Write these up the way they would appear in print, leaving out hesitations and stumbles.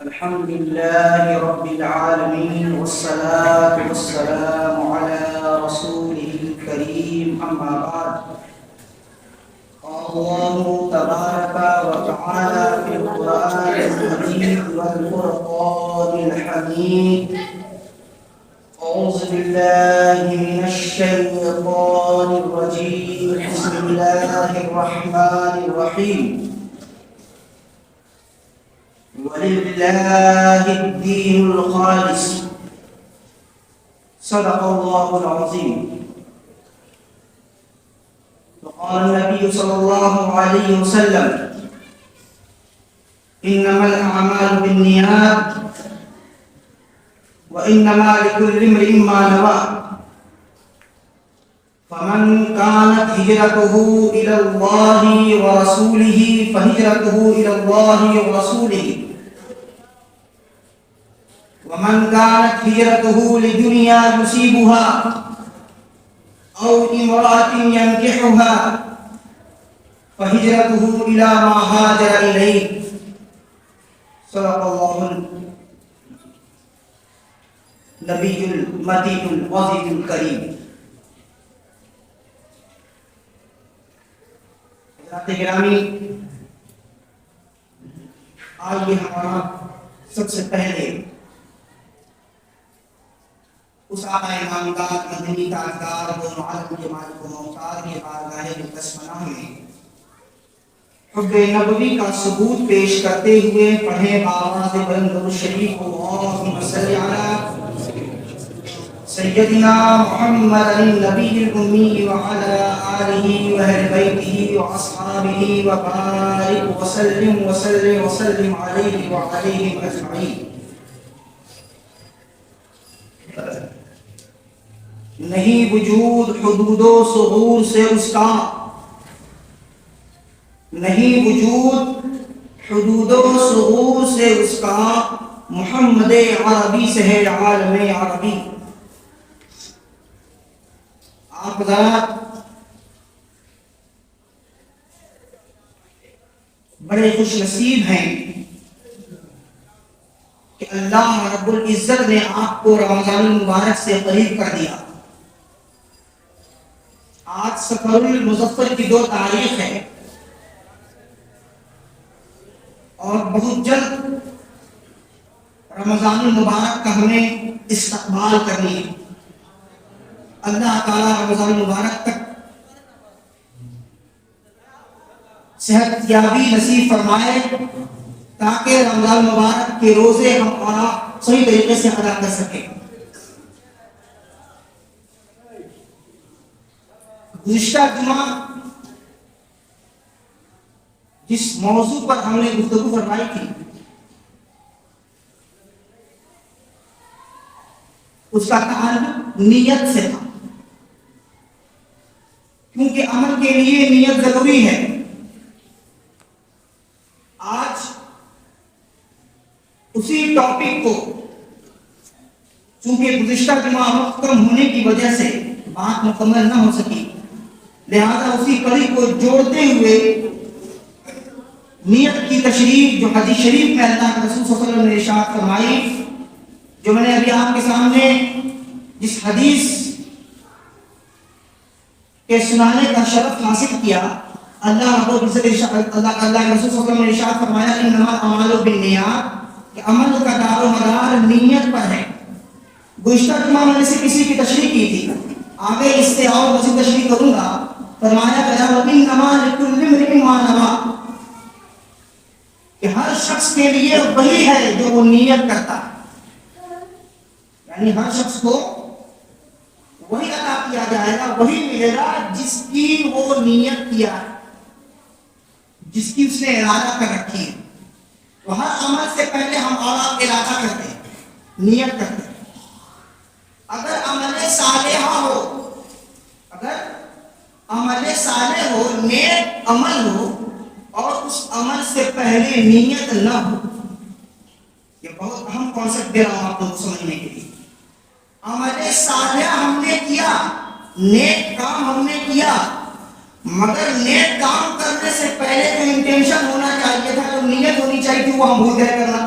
الحمد لله رب العالمين والصلاة والسلام على رسوله الكريم أما بعد. قال الله تبارك وتعالى في القرآن المجيد والفرقان الحميد: أعوذ بالله من الشيطان الرجيم. بسم الله الرحمن الرحيم. ولله الدين الخالص. صدق الله العظيم. وقال النبي صلى الله عليه وسلم: إنما الأعمال بالنيات وإنما لكل امرئ ما نوى. فمن كانت هجرته إلى الله ورسوله فهجرته إلى الله ورسوله، ومن كانت هجرته لدنيا يصيبها أو امرأة ينكحها فهجرته إلى ما هاجر إليه. صدق الله النبي المجيد العظيم الكريم. گرامی، آئیے ہمارا سب سے پہلے اس آقا نامدار مدنی تاجدار دونوں عالم کے مالک و موتار کی بارگاہ مقدس پناہ میں حب نبوی کا ثبوت پیش کرتے ہوئے پڑھیں بآواز بلند درود شریف: اللہم صلی علی سیدنا محمد النبی الامی وعلی آلہ واہل بیتہ واصحابہ وبارک وسلم وسلم وسلم علیہ وعلیہم اجمعین. نہیں وجود حدود و ثغور سے اس کا، نہیں وجود حدود و ثغور سے اس کا، محمد عربی سے ہے عالم عربی. آپ حضرات بڑے خوش نصیب ہیں کہ اللہ رب العزت نے آپ کو رمضان المبارک سے قریب کر دیا. آج سفر المظفر کی 2 تاریخ ہے اور بہت جلد رمضان المبارک کا ہمیں استقبال کرنی ہے. اللہ تعالیٰ رمضان المبارک تک صحت یابی نصیب فرمائے تاکہ رمضان المبارک کے روزے ہم صحیح طریقے سے ادا کر سکیں. گزشتہ جمعہ جس موضوع پر ہم نے گفتگو فرمائی تھی اس کا تعلق نیت سے تھا، کیونکہ عمل کے لیے نیت ضروری ہے. آج اسی ٹاپک کو، چونکہ گزشتہ جمعہ وقت کم ہونے کی وجہ سے بات مکمل نہ ہو سکی، لہذا اسی کڑی کو جوڑتے ہوئے نیت کی تشریح جو حدیث شریف میں اللہ کے رسول صلی اللہ علیہ وسلم نے ارشاد فرمائی، جو میں نے ابھی آپ کے سامنے جس حدیث کے سنانے کا شرف حاصل کیا، اللہ رب العزت اللہ کے رسول صلی اللہ علیہ وسلم نے ارشاد فرمایا انما الاعمال بالنیات، کہ عمل کا دار و مدار نیت پر ہے. گزشتہ جمعہ میں نے سے کسی کی تشریح کی تھی، آگے اس سے اور مزید تشریح کروں گا. فرمایا گیا وَإِنَّمَا لِكُلِّ امْرِئٍ مَا نَوَىٰ، کہ ہر شخص کے لیے وہی ہے جو وہ نیت کرتا ہے. یعنی ہر شخص کو وہی عطا کیا جائے گا، وہی ملے گا جس کی وہ نیت کیا ہے، جس کی اس نے ارادہ کر رکھی ہے. تو ہر عمل سے پہلے ہم ارادہ کرتے ہیں، نیت کرتے ہیں. اگر عمل صالحہ ہو، اگر عمل صالح ہو، نیک عمل ہو اور اس عمل سے پہلے نیت نہ ہو، یہ بہت اہم کانسیپٹ دے رہا ہوں آپ کو سمجھنے کے لیے. عمل صالح ہم نے کیا، نیک کام ہم نے کیا، مگر نیک کام کرنے سے پہلے جو انٹینشن ہونا چاہیے تھا، جو نیت ہونی چاہیے تھی، وہ ہم بھول گئے کرنا.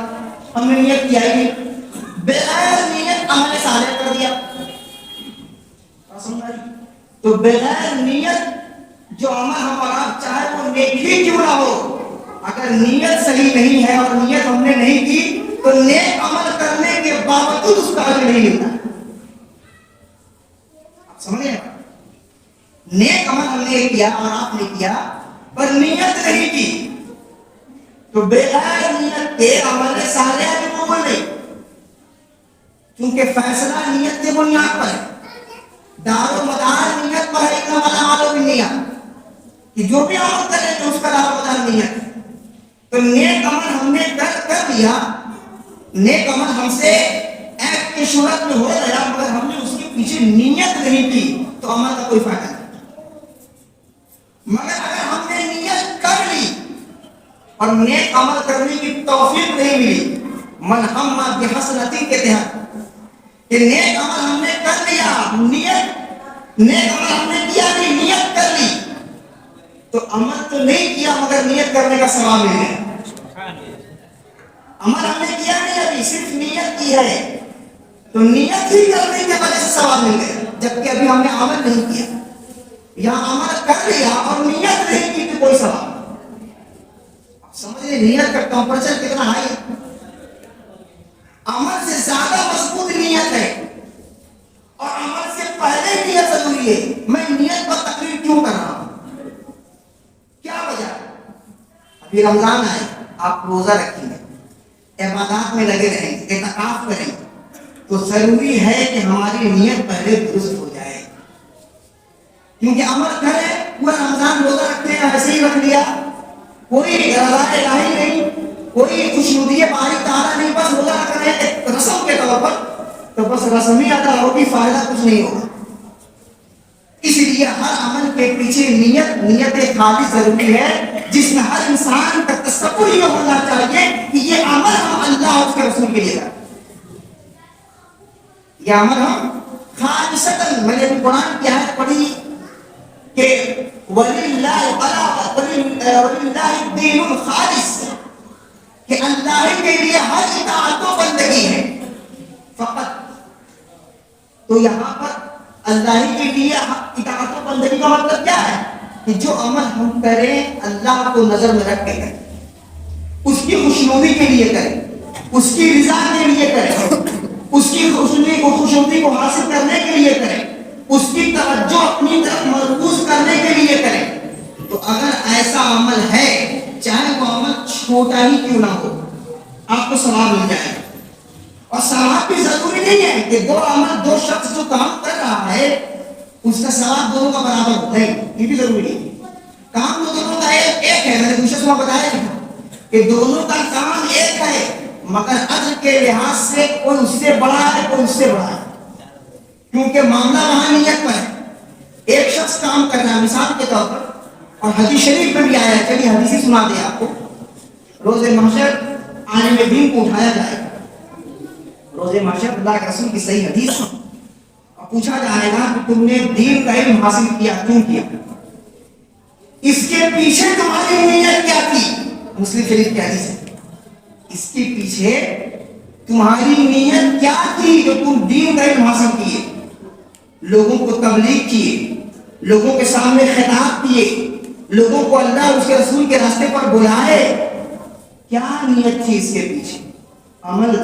ہم نے نیت کیا ہی نہیں، بغیر نیت عمل صالح کر دیا. تو بغیر نیت جو عمل ہمارا چاہے وہ نیک ہی کیوں نہ ہو، اگر نیت صحیح نہیں ہے اور نیت ہم نے نہیں کی تو نیک عمل کرنے کے باوجود اس کا اجر نہیں ملتا. آپ سمجھے نا؟ نیک عمل ہم نے کیا اور آپ نے کیا پر نیت نہیں کی تو بغیر نیت کے عمل صالح بھی قبول نہیں، کیونکہ فیصلہ نیت کے بنیاد پر ہے. دار و مدار نیت پر ہے، اتنا بڑا عمل نیت کہ جو بھی عمل کرے تو اس کا دار و مدار نیت. تو نیک عمل ہم نے کر دیا، نیک عمل ہم سے ایپ کی صورت میں ہو گیا مگر ہم نے اس کے پیچھے نیت نہیں کی تو عمل کا کوئی فائدہ نہیں. مگر اگر ہم نے نیت کر لی اور نیک عمل کرنے کی توفیق نہیں ملی، من ہم بحسنتی کے تحت کہ نیک عمل ہم نے کر لیا، نیک عمل ہم نے کیا نہیں، نیت کر لی تو عمل تو نہیں کیا مگر نیت کرنے کا ثواب مل گیا. عمل ہم نے کیا نہیں، ابھی صرف نیت کی ہے تو نیت ہی کرنے کی وجہ سے ثواب مل گیا، جبکہ ابھی ہم نے عمل نہیں کیا. یہاں عمل کر لیا اور نیت نہیں کی تو کوئی ثواب. سمجھ لیں نیت کا ٹیمپریچر کتنا ہائی ہے. عمل سے زیادہ مضبوط نیت ہے اور عمل سے پہلے نیت ضروری ہے. میں نیت پر تقریر کیوں کر رہا ہوں؟ کیا وجہ؟ ابھی رمضان آئے، آپ روزہ رکھیں گے، عبادات میں لگے رہیں گے، اعتکاف کریں گے تو ضروری ہے کہ ہماری نیت پہلے درست ہو جائے. کیونکہ عمل کرے پورا رمضان روزہ رکھتے ہیں ایسے ہی رکھ لیا، کوئی رضا الہی نہیں، کوئی خوشنودی باری تعالیٰ نہیں، بس روزہ رکھ رہے ہیں ایک رسم کے طور پر تو بس رسم ہی ادا ہوگی، فائدہ کچھ نہیں ہوگا. اس لیے ہر عمل کے پیچھے نیت خالص ضروری ہے، جس میں ہر انسان کا تصور یہ ہونا چاہیے کہ یہ عمل ہم اللہ اور اس کے رسول کے لیے کریں. یہ عمل ہم خالصتاً، میں نے قرآن کی آیت پڑھی کہ وَلِلَّهِ الدِّينُ الْخَالِص، کہ اللہ کے لیے ہر اطاعت و بندگی ہے فقط. تو یہاں پر اللہ کے لیے اطاعت و بندگی کا مطلب کیا ہے؟ کہ جو عمل ہم کریں اللہ کو نظر میں رکھ کے کریں، اس کی خوشنودی کے لیے کریں، اس کی رضا کے لیے کریں، اس کی خوشنودی کو حاصل کرنے کے لیے کریں، اس کی توجہ اپنی طرف مرکوز کرنے کے لیے کریں. تو اگر ایسا عمل ہے چاہے وہ عمل چھوٹا ہی کیوں نہ ہو آپ کو ثواب مل جائے گا. اور ثواب بھی ضروری نہیں ہے کہ دو شخص جو کام کر رہا ہے اس کا ثواب دونوں کا برابر ہو، نہیں، یہ بھی ضروری نہیں. کام تو دونوں کا ایک ہے، میں نے دوسرے صبح بتایا کہ دونوں کا کام ایک ہے مگر اجر کے لحاظ سے کوئی اس سے بڑا ہے کوئی اس سے بڑا ہے، کیونکہ معاملہ وہاں نیت پر ہے. ایک شخص کام کر رہا ہے مثال کے طور پر، اور حدیث شریف میں بھی آیا ہے، چلیے حدیث ہی سنا دیں آپ کو. روز محشر عالم دین کو اٹھایا جائے گا، روز محشر اللہ کے رسول کی صحیح حدیث، اور پوچھا جائے گا کہ تم نے دین کا علم حاصل کیا کیوں کیا، اس کے پیچھے تمہاری نیت کیا تھی. مسلم شریف کی حدیث ہے، اس کے پیچھے تمہاری نیت کیا تھی جو تم دین کا علم حاصل کیے، لوگوں کو تبلیغ کیے، لوگوں کے سامنے خطاب کیے، لوگوں کو اللہ اور اس کے رسول کے راستے پر بلائے، کیا نیت تھی اس کے پیچھے؟ معاملہ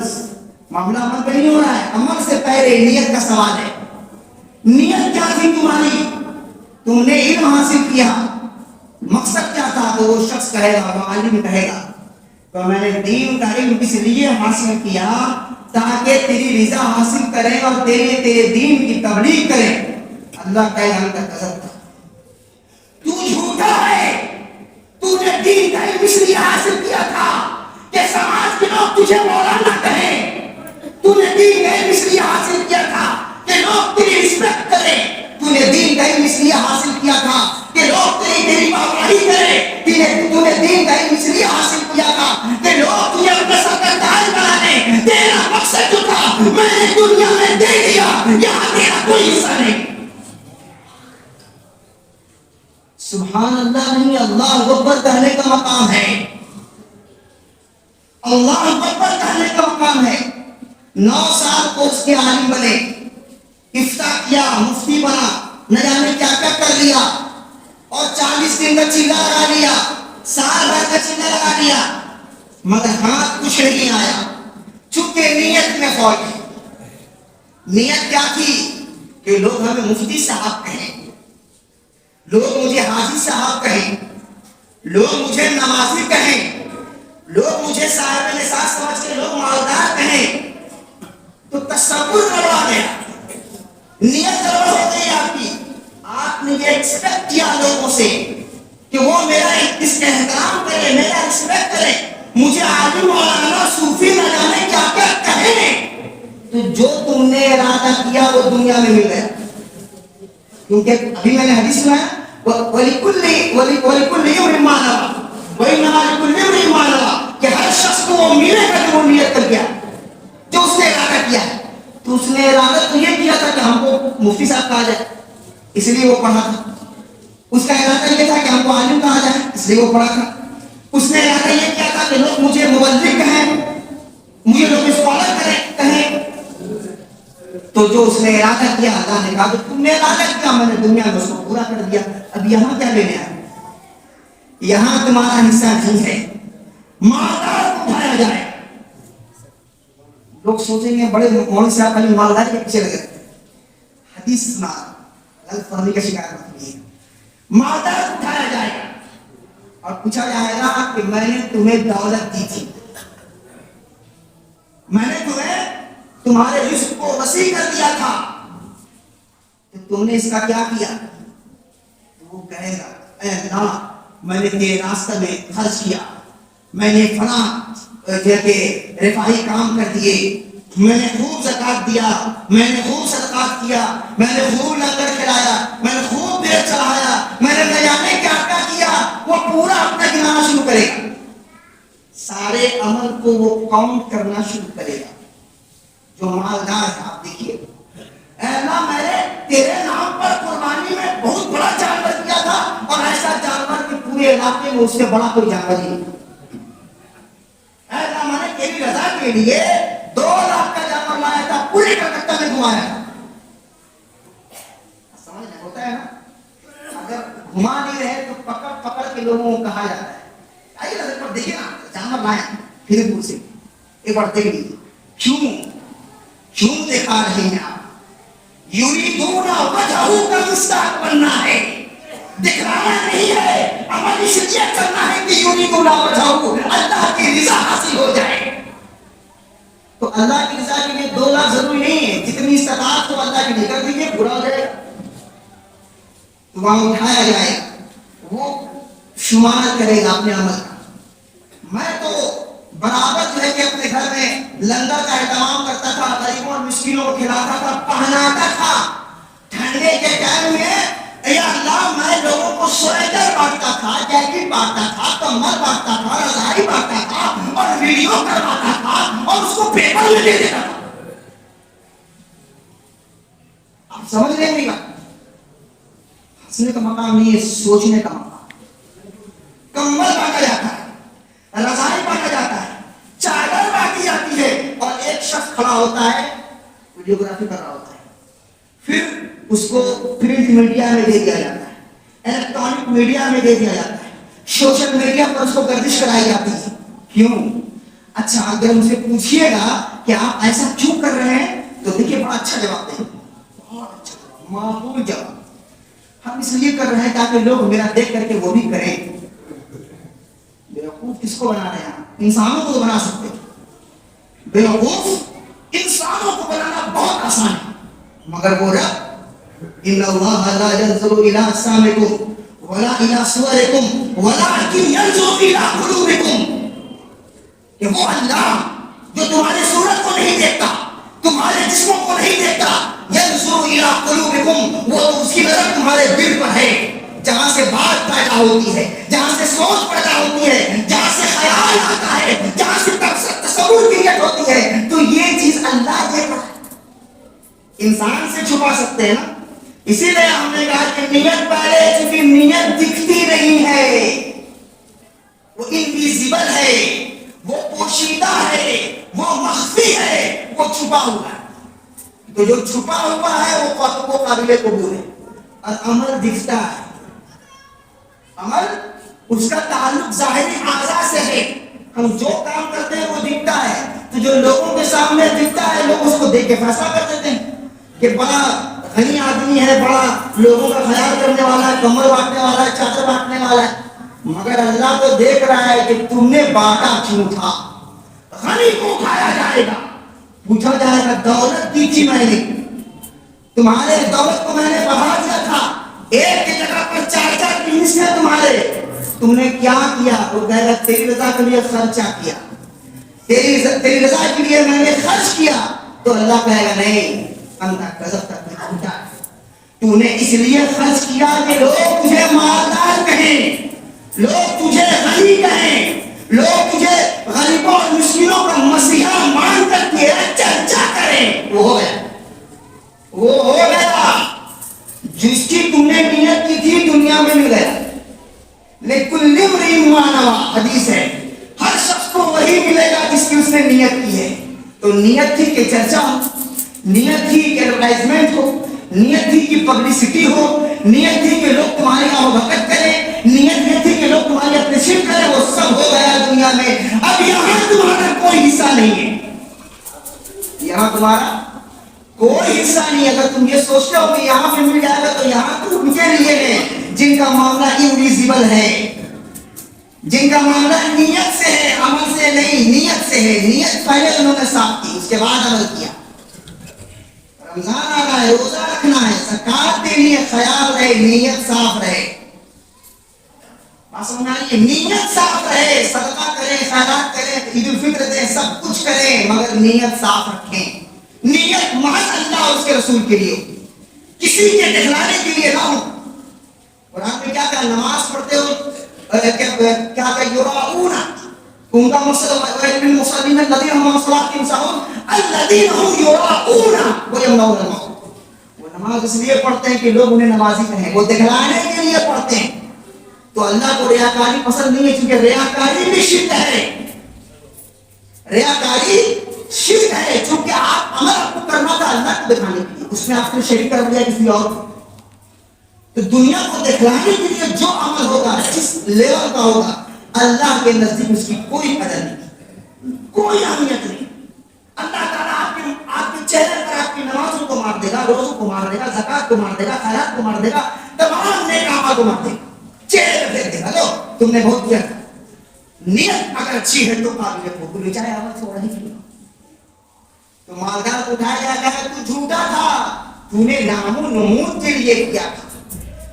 عمل پہ نہیں ہو رہا ہے، عمل سے پہلے نیت کا سوال ہے. نیت کیا تھی تمہاری؟ تم نے علم حاصل کیا، مقصد کیا تھا؟ تو وہ شخص کہے گا، وہ عالم کہے گا تو میں نے دین کا علم اس لیے حاصل کیا تاکہ تیری رضا حاصل کریں اور تیرے دین کی تبلیغ کریں. اللہ کا اعلان کا قصد تھا. تو جھوٹا ہے، تو نے دین کا علم اس لیے حاصل کیا تھا کہ سماج کے لوگ تجھے مولانا کہیں. تو نے دین کا علم اس لیے حاصل کیا تھا کہ لوگ تیری رسپیکٹ کریں. تو نے دین کا علم اس لیے حاصل کیا تھا کہ لوگ تیری واہواہی کریں. تو نے دین کا علم اس لیے حاصل کیا تھا کہ لوگ تجھے اپنا سرکردار بنا لیں. تیرا مقصد جو تھا میں نے دنیا میں دے دیا، یہاں تیرا کوئی حصہ نہیں. سبحان اللہ نہیں، اللہ اکبر کہنے کا مقام ہے، اللہ اکبر کہنے کا 9 سال کو اس کے عالم بنے، افتاء کیا، مفتی بنا، نہ جانے کیا کیا کر لیا، اور 40 دن کا چیلا لگا لیا، سال بھر کا چیلا لگا لیا، مگر ہاتھ کچھ نہیں آیا، چونکہ نیت میں فوج ہے۔ نیت کیا تھی کہ لوگ ہمیں مفتی صاحب کہیں، لوگ مجھے حاجی صاحب کہیں، لوگ مجھے نمازی کہیں، لوگ مجھے صاحب نصاب سمجھ کے لوگ مالدار کہیں، تو تصور کروا گیا، نیت گڑبڑ ہو گئی آپ کی۔ آپ نے یہ ایکسپیکٹ کیا لوگوں سے کہ وہ میرا اس کا احترام کرے، میرا رسپیکٹ کرے، مجھے عالم مولانا صوفی نہ جانے کیا کیا کہیں، تو جو تم نے ارادہ کیا وہ دنیا میں مل گیا۔ کیونکہ ابھی میں نے حدیث سنا ہے وَلِكُلِّ امْرِئٍ مَّا نَوَىٰ وَإِنَّمَا لِكُلِّ امْرِئٍ مَّا نَوَىٰ، کہ ہر شخص کو وہ ملے گا جو وہ نیت کر گیا، جو اس نے ارادہ کیا ہے۔ تو اس نے ارادہ تو یہ کیا تھا کہ ہم کو مفتی صاحب کہا جائے، اس لیے وہ پڑھا تھا۔ اس کا ارادہ یہ تھا کہ ہم کو عالم کہا جائے، اس لیے وہ پڑھا تھا۔ اس نے ارادہ یہ کیا تھا کہ لوگ مجھے مبلغ کہیں، مجھے لوگ اسکالر کہیں۔ تو جو اس نے ارادہ کیا اللہ نے کہا کہ تم نے ارادہ کیا، میں نے دنیا میں اس کو پورا کر دیا، اب یہاں کیا لینے آئے؟ یہاں تمہارا حصہ نہیں ہے، مالدار کو اٹھایا جائے۔ لوگ سوچیں گے بڑے مولوی صاحب علی مالدار کے پیچھے لگے، حدیث سنا، غلط فہمی کا شکار مت ہوئے۔ مالدار کو اٹھایا جائے گا اور پوچھا جائے گا کہ میں نے تمہیں دولت دی تھی، میں نے تمہیں تمہارے رزق کو وسیع کر دیا تھا، تو تم نے اس کا کیا کیا؟ تو وہ کہے گا اے اللہ میں نے تیرے راستے میں خرچ کیا، میں نے فلاں رفاہی کام کر دیے، میں نے خوب زکات دیا، میں نے خوب صدقات کیا، میں نے خوب لنگر کھلایا، میں نے خوب دیر چڑھایا، میں نے نہ جانے کیا کیا کیا۔ وہ پورا اپنا گنانا شروع کرے گا، سارے عمل کو وہ کاؤنٹ کرنا شروع کرے گا۔ جو مالدار ہے آپ دیکھیے، اے اللہ میں نے تیرے نام پر قربانی میں بہت بڑا جانور کیا تھا، اور ایسا جانور کہ پورے علاقے میں اس سے بڑا کوئی جانور ہی نہیں۔ اے اللہ میں نے تیری رضا کے لیے 2 لاکھ کا جانور لایا تھا، پورے کلکتہ میں گھمایا تھا۔ سمجھ میں ہوتا ہے نا، اگر گھما نہیں رہے تو پکڑ پکڑ کے لوگوں کو کہا جاتا ہے آئیے نظر پر دیکھیں نا جانور لائے پھر دور سے ایک بار دیکھ لیجیے، کیوں دکھا رہے ہیں آپ؟ یریدون وجہہ کا مستحق بننا ہے، دکھلانا نہیں ہے، عمل اس لیے کرنا ہے کہ یریدون وجہہ، اللہ کی رضا حاصل ہو جائے۔ تو اللہ کی رضا کے لیے 2 لاکھ ضروری نہیں ہے، جتنی استطاعت کو اللہ کی نکل دیجیے پورا ہو جائے گا۔ تو وہاں اٹھایا جائے گا، وہ شمار کرے گا اپنے عمل کا۔ میں تو برابر جو ہے کہ اپنے گھر میں لنگر کا اہتمام کرتا تھا، غریبوں اور مسکینوں کو کھلاتا تھا، پہناتا تھا۔ ٹھنڈے کے ٹائم میں یا اللہ میں لوگوں کو سویٹر بانٹتا تھا، جیکٹ بانٹتا تھا، کمبل بانٹتا تھا، رضائی بانٹتا تھا، اور ویڈیو کرواتا تھا، اور اس کو پیپر میں دے دیتا تھا۔ آپ سمجھ رہے ہیں میری بات؟ ہنسنے کا مقام نہیں ہے، سوچنے کا مقام۔ کمبل بانٹا جاتا ہے، رضائی بانٹا جاتا ہے، چادر بانٹی جاتی ہے، اور ایک شخص کھڑا ہوتا ہے ویڈیوگرافی کر رہا ہوتا ہے، پھر اس کو پرنٹ میڈیا میں دے دیا جاتا ہے، الیکٹرانک میڈیا میں دے دیا جاتا ہے، سوشل میڈیا پر اس کو گردش کرائی جاتی ہے۔ کیوں؟ اچھا اگر ان سے پوچھیے گا کہ آپ ایسا کیوں کر رہے ہیں تو دیکھیے بڑا اچھا جواب دیں، بہت اچھا جواب، معقول جواب۔ ہم اس لیے کر رہے ہیں تاکہ لوگ میرا دیکھ کر کے وہ بھی کریں۔ بیوقوف کس کو بنا رہے ہیں؟ انسانوں کو بنا سکتے ہیں، بیوقوف انسانوں کو بنانا بہت آسان ہے، مگر وہ رب ان اللہ لا ينظر الى اجسامکم ولا الى صورکم ولکن ينظر الى قلوبکم، کہ وہ اللہ جو تمہارے صورت کو نہیں دیکھتا، تمہارے جسموں کو نہیں دیکھتا، ينظر الى قلوبکم، وہ اس کی نظر تمہارے دل پر ہے، جہاں سے بات پیدا ہوتی ہے، جہاں سے سوچ پیدا ہوتی ہے، جہاں سے خیال آتا ہے، جہاں سے تصور کی نیت ہوتی ہے، تو یہ چیز اللہ دیکھ رہا ہے۔ انسان سے چھپا سکتے ہیں نا، اسی لیے ہم نے کہا کہ نیت پہلے، چونکہ نیت دکھتی نہیں ہے، وہ انویزیبل ہے، وہ پوشیدہ ہے، وہ مخفی ہے، وہ چھپا ہوا ہے. تو جو چھپا ہوا ہے وہ قابل قبول ہے. اور عمل دکھتا ہے، عمل اس کا تعلق ظاہری اعضاء سے ہے. ہم جو کام کرتے ہیں وہ دکھتا ہے، تو جو لوگوں کے سامنے دکھتا ہے لوگ اس کو دیکھ کے فیصلہ کر دیتے ہیں کہ بڑا غنی آدمی ہے، بڑا لوگوں کا خیال کرنے والا ہے، کمر بانٹنے والا ہے، چادر بانٹنے والا ہے. مگر اللہ تو دیکھ رہا ہے کہ تم نے بانٹا کیوں تھا. غنی کو اٹھایا جائے گا، پوچھا جائے گا دولت دی تھی میں نے، تمہارے دولت کو میں نے بڑھا دیا تھا، ایک کی جگہ پر 4 بزنس ہے تمہارے، تم نے کیا کیا؟ وہ کہے گا تیری رضا کے لیے خرچہ کیا، تیری رضا کے لیے میں نے خرچ کیا. تو اللہ کہے گا نہیں، اندھا گزب تک جھوٹا ہے، تو نے اس لیے خرچ کیا کہ لوگ تجھے مالدار کہیں، لوگ تجھے غنی کہیں، لوگ تجھے غریبوں اور مسکینوں کا مسیحا مان کر تیرا چرچا کریں. وہ ہو گیا، وہ ہو گیا. جس کی تم نے نیت کی تھی دنیا میں مل گیا. لِكُلِّ امْرِئٍ مَا نَوَىٰ حدیث ہے، ہر شخص کو وہی ملے گا جس کی اس نے نیت کی ہے. تو نیت تھی کہ چرچا ہو، نیت تھی کہ ایڈورٹائزمنٹ ہو، نیت تھی کہ پبلسٹی ہو، نیت تھی کہ لوگ تمہاری آمدید کریں، نیت یہ تھی کہ لوگ تمہاری اپریشیٹ کریں. وہ سب ہو گیا دنیا میں. اب یہاں تمہارا کوئی حصہ نہیں ہے، یہاں تمہارا کوئی حصہ نہیں. اگر تم یہ سوچتے ہو کہ یہاں پہ مل جائے گا تو یہاں تو ان کے لیے ہے جن کا معاملہ انویزیبل ہے، جن کا معاملہ نیت سے ہے، عمل سے نہیں، نیت سے ہے. نیت پہلے انہوں نے صاف کی، اس کے بعد عمل کیا. رمضان آنا ہے، روزہ رکھنا ہے، زکات دینی ہے، خیال رہے، نیت صاف رہے. بات سمجھ آ رہی ہے؟ نیت صاف رہے، صدقہ کریں، خیرات کریں، عید الفطر دیں، سب کچھ کریں، مگر نیت صاف رکھیں. نیت محض اللہ اور اس کے رسول کے لیے، کسی کے دکھلانے کے لیے نہ ہو. قرآن میں کیا کہا؟ نماز پڑھتے ہو کیا کہ یراؤون، ان کا مقصد المصلین الذین هم عن صلاتهم ساہون الذین هم یراؤون ویمنعون الماعون. وہ نماز اس لیے پڑھتے ہیں کہ لوگ انہیں نمازی کہیں، وہ دکھلانے کے لیے پڑھتے ہیں. تو اللہ کو ریاکاری پسند نہیں ہے، کیونکہ ریاکاری بھی شرک ہے. ریاکاری شرک ہے، چونکہ آپ عمل آپ کو کرنا تھا اللہ کو دکھانے کے لیے، اس میں آپ نے شریک کر دیا کسی اور کو. تو دنیا کو دکھلانے کے لیے جو عمل ہوگا، جس لیول کا ہوگا، اللہ کے نزدیک اس کی کوئی قدر نہیں، کوئی اہمیت نہیں. اللہ تعالیٰ آپ کے چہرے پر آپ کی نمازوں کو مار دے گا، روزوں کو مار دے گا، زکات کو مار دے گا، خیرات کو مار دے گا، تمام نیک اعمال کو مار دے گا، چہرے پہ پھینک دے گا. لو تم نے بہت کیا. نیت اگر اچھی ہے تو قابل قبول، چاہے عمل تھوڑا ہی کیا. تو مالدار کو اٹھایا جاتا ہے، تو جھوٹا تھا، تو نے نام و نمود کے لیے کیا تھا،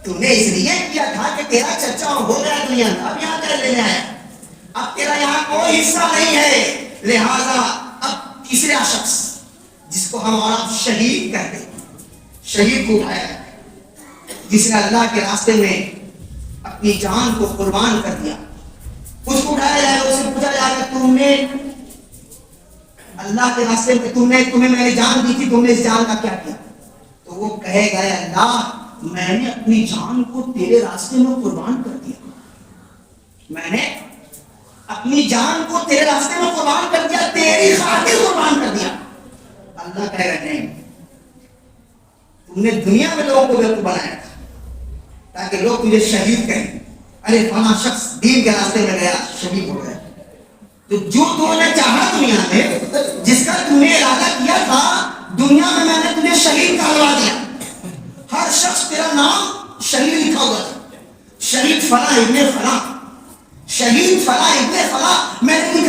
تو نے اس لیے کیا تھا کہ تیرا چرچا ہو گیا دنیا میں، اب یہاں کر لینا ہے، اب تیرا یہاں کوئی حصہ نہیں ہے. لہذا اب تیسرا شخص جس کو ہمارا شہید کہتے ہیں، شہید کو اٹھایا جاتا ہے، جس نے اللہ کے راستے میں اپنی جان کو قربان کر دیا. اس کو اٹھایا جائے گا، اس سے پوچھا جائے گا تم نے اللہ کے راستے میں تمہیں میں نے جان دی تھی، تم نے اس جان کا کیا کیا؟ تو وہ کہے گا اللہ میں نے اپنی جان کو تیرے راستے میں قربان کر دیا، میں نے اپنی جان کو تیرے راستے میں قربان کر دیا، تیری خاطر قربان کر دیا. اللہ کہے گا نہیں، تم نے دنیا میں لوگوں کو بیوقوف بنایا تھا تاکہ لوگ تجھے شہید کہیں، ارے فلاں شخص دین کے راستے میں گیا شہید ہو گیا. تو جو تو نے چاہا دنیا میں، جس کا تم نے ارادہ کیا تھا دنیا میں نے تجھے شہید کہلوا دیا. ہر شخص تیرا نام شہید لکھا ہوا تھا، شہید فلاں ابن فلاں، شہید فلاں ابن فلاں، میں نے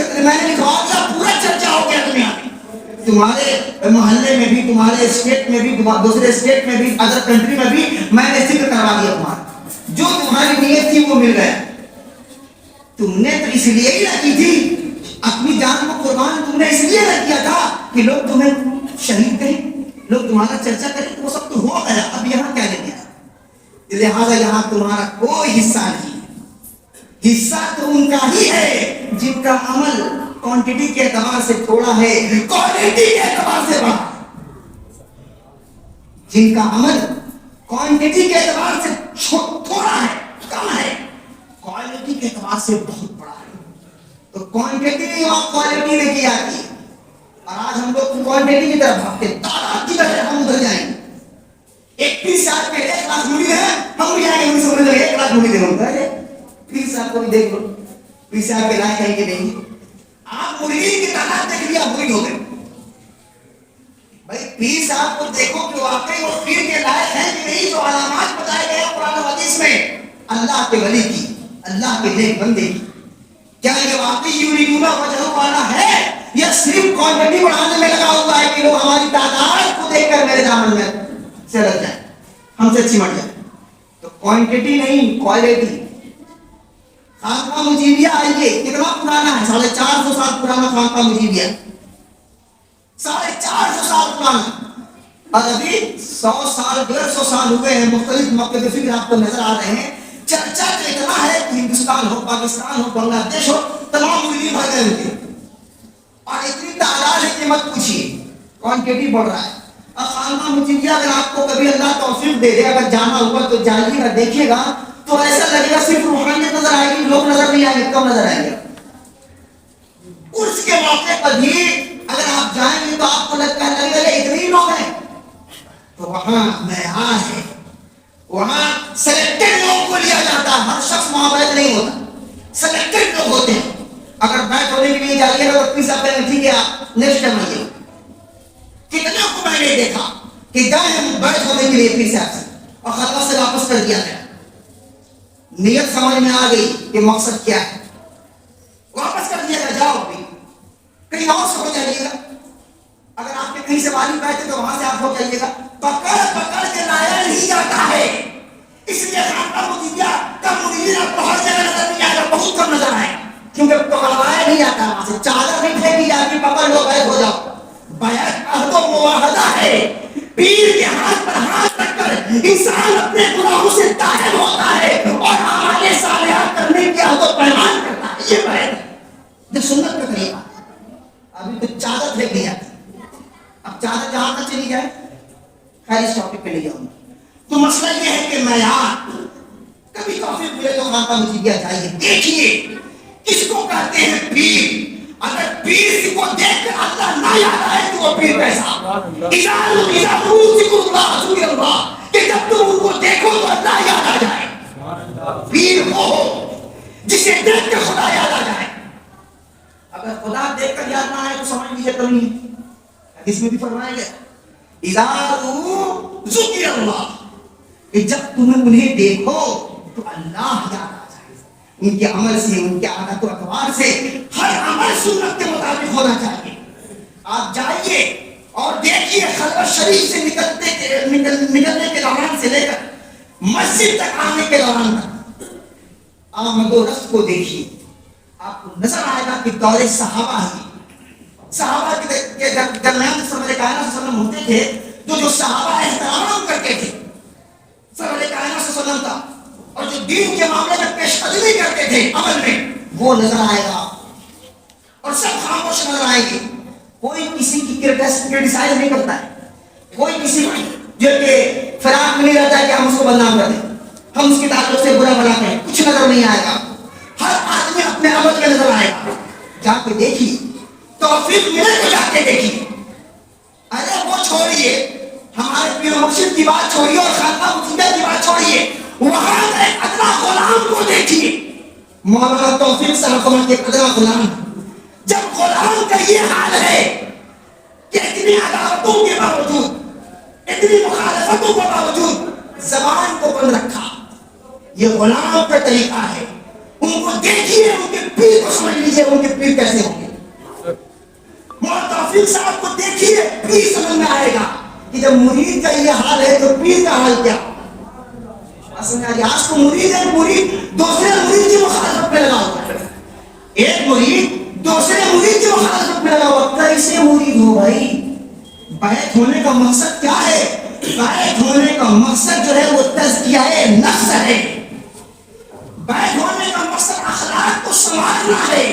لکھوا دیا. پورا چرچا ہو گیا دنیا میں، تمہارے محلے میں بھی، تمہارے اسٹیٹ میں بھی، دوسرے اسٹیٹ میں بھی، ادر کنٹری میں بھی میں نے ذکر کروا دیا. تمہارا جو تمہاری نیت تھی وہ مل گیا. تم نے تو اس لیے ہی نہ کی تھی، اپنی جان کو قربان تم نے اس لیے نہ کیا تھا کہ لوگ تمہیں شہید کہیں، لوگ تمہارا چرچا کریں. تو وہ سب تو ہو گیا، اب یہاں کیا لے گیا؟ لہٰذا یہاں تمہارا کوئی حصہ نہیں. حصہ تو ان کا ہی ہے جن کا عمل کوانٹٹی کے اعتبار سے تھوڑا ہے، کوالٹی کے اعتبار سے بڑا. جن کا عمل کوانٹٹی کے اعتبار سے تھوڑا ہے، کم ہے، کوالٹی کے اعتبار سے بہت بڑا ہے. تو کوانٹٹی نہیں اور کوالٹی لے کے آتی ہے. لوگ کوانٹٹی کی طرف بھاگتے ہیں، تعداد کی طرف ہم ادھر جائیں گے. 31 سال میں 1 لاکھ مرید ہیں، ہم بھی جائیں گے ان سے بولیں گے 1 لاکھ مرید ہیں. ہوتا ہے پیر صاحب کو بھی دیکھ لو، پیر صاحب کے لائق ہے کہ نہیں. آپ مرید کی تعداد دیکھ لیا مرید ہو گئے. بھائی پیر صاحب کو دیکھو کہ واقعی وہ پیر کے لائق ہیں کہ نہیں. جو علامات بتائے گئے ہیں قرآن و حدیث میں اللہ کے ولی کی، اللہ کے نیک بندے کی، کیا یہ واقعی یریدون وجہ والا ہے یا صرف کوانٹٹی بڑھانے میں لگا ہوا ہے کہ لوگ ہماری تعداد کو دیکھ کر میرے دامن میں سے لگ جائیں، ہم سے چمٹ جائیں؟ تو کوانٹٹی نہیں، کوالٹی. خانقاہ مجیبیہ آئیے، کتنا پرانا ہے؟ 450 سال پرانا خانقاہ مجیبیہ، 450 سال پرانا. اور ابھی 100 سال 150 سال ہوئے ہیں، مختلف موقع پہ فکر آپ کو نظر آ رہے ہیں. چرچا تو اتنا ہے کہ ہندوستان ہو، پاکستان ہو، بنگلہ دیش ہو، تمام ملین بھر گئے ہوتے ہیں. اور اتنی تعداد ہے کہ مت پوچھیے، کوانٹٹی بڑھ رہا ہے. اور خانقاہ مجیبیہ اگر آپ کو کبھی اللہ توفیق دے دے، اگر جانا ہوا تو جائیے گا، دیکھیے گا تو ایسا لگے گا صرف روحانیت نظر آئے گی، لوگ نظر نہیں آئیں گے، کم نظر آئیں گے. اس کے موقع پر بھی اگر آپ جائیں گے تو آپ کو لگتا ہے اتنے ہی لوگ ہیں. تو وہاں معیار ہے، وہاں سلیکٹڈ لوگوں کو لیا جاتا ہے. ہر شخص وہاں بیٹھ نہیں ہوتا، سلیکٹڈ لوگ ہوتے ہیں. اگر بیٹھ ہونے کے لیے جائیے گا تو پیسہ پہلے ٹھیک ہے آپ نیکسٹ ٹائم آئیے. کتنے کو میں نے دیکھا کہ گئے ہم بیٹھ ہونے کے لیے پیسہ سے اور خلوت سے واپس کر دیا گیا. نیت سمجھ میں آ گئی کہ مقصد کیا ہے، واپس کر دیا گیا. جاؤ بھی کہیں اور سے ہو جائیے گا. اگر آپ کے کہیں سے والی بیٹھے تو وہاں سے آپ ہو جائیے گا. پکڑ پکڑ کے لایا نہیں جاتا ہے. اس لیے خانقاہ مجیبیہ کا مرید آپ کو ہر جگہ نظر نہیں آئے گا، بہت کم نظر آئے گا، کیونکہ پکڑوایا نہیں جاتا. وہاں سے چادر نہیں پھینکی جاتی، پکڑ لو بیعت ہو جاؤ. بیعت عہد و معاہدہ ہے. پیر کے ہاتھ پر ہاتھ رکھ کر انسان اپنے گناہوں سے طاہر ہوتا ہے اور اعمال صالحہ کرنے کی عہد و پیمان کرتا ہے. یہ بیعت ہے جو سنت کا طریقہ. ابھی تو چادر پھینک دی جاتی، اب چادر جہاں تک چلی جائے. خیر اس ٹاپک پہ لے جاؤں. تو مسئلہ یہ ہے کہ معیار. کبھی توفیق ملے تو خانقاہ مجیبیہ جائیے، دیکھیے کس کو کہتے ہیں پیر. اگر پیر کو دیکھ کر اللہ نہ یاد آئے تو وہ پیر کیسا؟ کہ جب تم ان کو دیکھو تو اللہ یاد آ جائے. پیر وہ ہو جسے دیکھ کر خدا یاد آ جائے. اگر خدا دیکھ کر یاد نہ آئے تو سمجھ لیجیے کمی ہے. حدیث میں بھی فرمایا گیا اذا ذکر اللہ، کہ جب تمہیں انہیں دیکھو تو اللہ یاد آ جائے. ان کے عمل سے، ان کے عادت و اقوال سے، ہر عمل سنت کے مطابق ہونا چاہیے. آپ جائیے اور دیکھیے خلوت شریف سے نکلنے کے دوران سے لے کر مسجد تک آنے کے دوران تک آمد و رفت کو دیکھیے. آپ کو نظر آئے گا کہ دور صحابہ ہی، صحابہ کے درمیان سرور کائنات صلی اللہ علیہ وسلم ہوتے تھے جو صحابہ احترام کرتے تھے سرور کائنات صلی اللہ علیہ وسلم کا، اور جو دین کے معاملے میں پیش قدمی کرتے تھے عمل میں، وہ نظر آئے گا. اور سب خاموش نظر آئیں گے. کوئی کسی کی کرٹیسائز نہیں کرتا ہے. کوئی کسی جو کہ فراق میں نہیں رہتا ہے کہ ہم اس کو بدنام کر دیں، ہم اس کے تعلق سے برا بنا کریں. کچھ نظر نہیں آئے گا. ہر آدمی اپنے عمل کا نظر آئے گا. جا کے دیکھیے، توفیق ملے تو جا کے دیکھیے. ارے وہ چھوڑیے، ہمارے پیر مرشد کی بات چھوڑیے اور خانقاہ مجیبیہ کی بات چھوڑیے، وہاں ایک ادنا غلام کو دیکھیے. مولانا توفیق صاحب کے ادنا غلام. جب غلام کا یہ حال ہے کہ اتنی عداوتوں کے باوجود، اتنی مخالفتوں کے باوجود زبان کو بند رکھا، یہ غلام کا طریقہ ہے. ان کو دیکھیے، ان کے پیر کو سمجھ لیجیے ان کے پیر کیسے ہوں گے. مولانا توفیق صاحب کو دیکھیے، پیر سمجھ میں آئے گا کہ جب مرید کا یہ حال ہے تو پیر کا حال کیا. آج کو مرید ہے، مرید دوسرے مرید کی مخالفت میں لگا ہوا ہے. ایک مرید دوسرے مرید کی مخالفت میں لگا ہوا. کیسے مرید ہو بھائی؟ بیعت ہونے کا مقصد کیا ہے؟ بیعت ہونے کا مقصد جو ہے وہ تزکیہ نفس ہے. بیعت ہونے کا مقصد اخلاق کو سنوارنا ہے.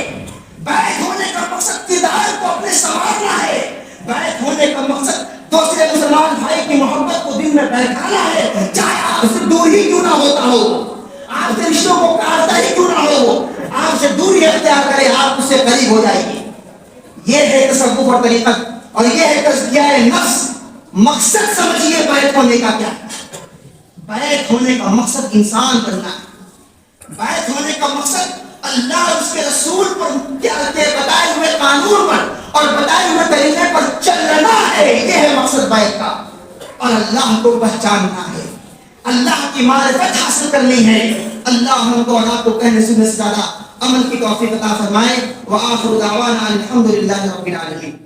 بیعت ہونے کا مقصد کردار کو اپنے سنوارنا ہے. بیعت ہونے کا مقصد دوسرے مسلمان بھائی کی محبت کو دل میں بیٹھانا ہے، چاہے آپ سے دور ہی کیوں نہ ہوتا ہو، آپ سے رشتوں کو کاٹتا ہی کیوں نہ ہو، آپ سے دوری اختیار کرے، آپ اس سے قریب ہو جائے گی. یہ ہے تصوف اور طریقت. اور یہ ہے تزکیہ نفس. مقصد سمجھیے بیعت ہونے کا کیا ہے. بیعت ہونے کا مقصد انسان بننا ہے. بیعت ہونے کا مقصد اللہ اور اس کے رسول پر بتائے ہوئے قانون پر اور بتائے ہوئے طریقے پر چلنا ہے. یہ ہے مقصد بیعت کا. اور اللہ کو پہچاننا ہے, اللہ کی معرفت حاصل کرنی ہے. اللہ ہم کو اور آپ کو کہنے سننے سے زیادہ عمل کی توفیق عطا فرمائے. وآخر دعوانا الحمد للہ رب العالمین.